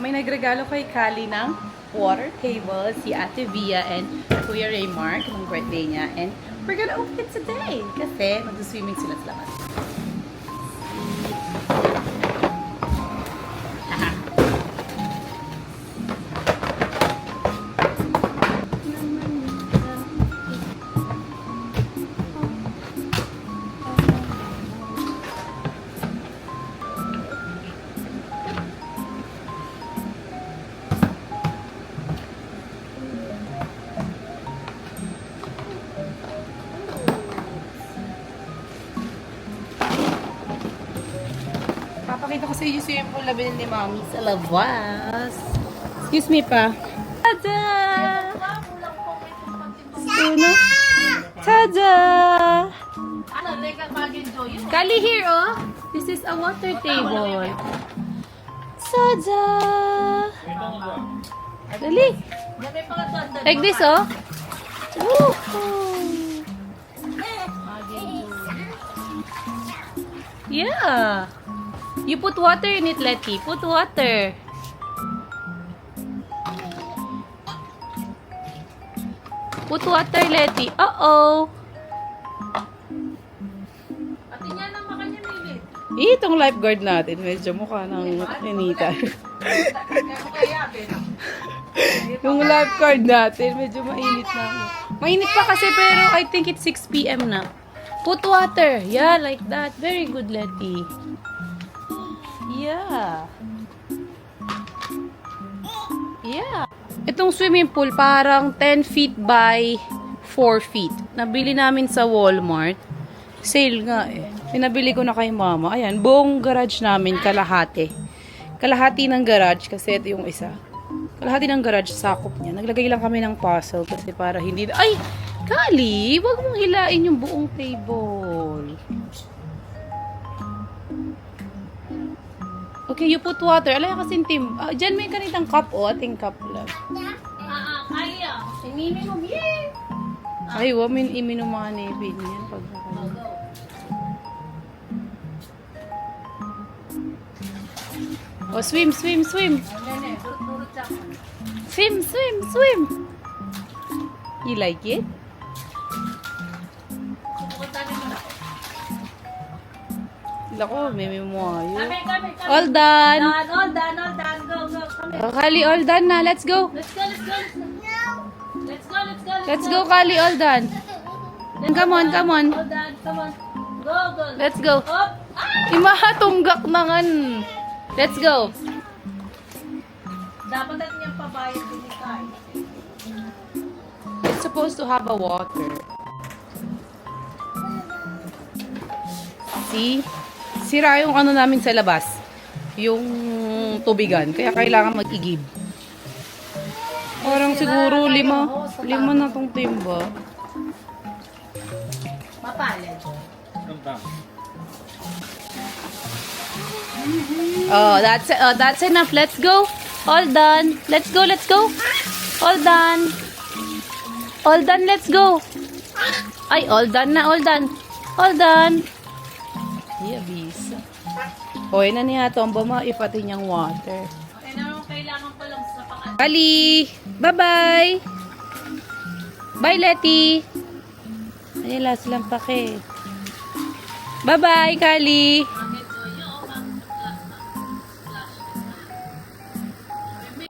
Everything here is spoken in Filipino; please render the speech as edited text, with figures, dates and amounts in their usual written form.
may nagregalo kay Kali ng water table, si Ate Via and Kuya Raymark ng birthday niya. And we're gonna open it today kasi mag-swimming sila sa labas. Papakita ko sa inyo yung swimming pool na binili ni Mami sa labas. Excuse me pa. Tada! Una. Tada! Kali here, oh. This is a water table. Tada! Dali. Like this, oh. Woohoo! Yeah. You put water in it, Letty. Put water. Put water, Letty. Uh-oh. Pati niya nang makanya milit. Itong lifeguard natin, medyo mukha ng ninita. Yung lifeguard natin, medyo mainit na. Mainit pa kasi pero I think it's 6 PM na. Put water. Yeah, like that. Very good, Letty. Yeah. Yeah. Itong swimming pool parang 10 feet by 4 feet. Nabili namin sa Walmart. Sale nga eh. Pinabili ko na kay Mama. Ayan, buong garage namin kalahati. Kalahati ng garage kasi ito yung isa. Kalahati ng garage sakop niya. Naglagay lang kami ng puzzle kasi para hindi... Ay! Kali! Huwag mong hilain yung buong table. Okay, you put water. Alay kasi Tim. Diyan may kanitang cup, oh. Ating cup lang. Kaya. Sinimi mo, yay! Ay, wamin iminom mga nebin yan. Pag oh, swim, swim, swim. Swim, swim, swim. You like it? Lako, may memoyo. Kami. All done. All done. Go. Come here. Oh, Kali, all done na. Let's go. Let's go. Let's go, Kali, all done. Come on. All done. Come on. Go. Let's go. Up. Imahatunggak nangan. Let's go. Dapat natin yung pabayad din ni Kai. It's supposed to have a water. See? Sira yung ano namin sa labas. Yung tubigan. Kaya kailangan mag-igib. Parang siguro lima na tong timba. Mapalad. Oh, that's enough. Let's go. All done. Let's go. All done. Let's go. Ay, all done na. All done. Yeah, bisa. Hoy na niya to. Ang bama ipati niyang water. Okay na, kailangan pa lang sa pakan. Kali! Bye-bye! Bye, Letty! Ay, last lang pake. Bye-bye, Kali!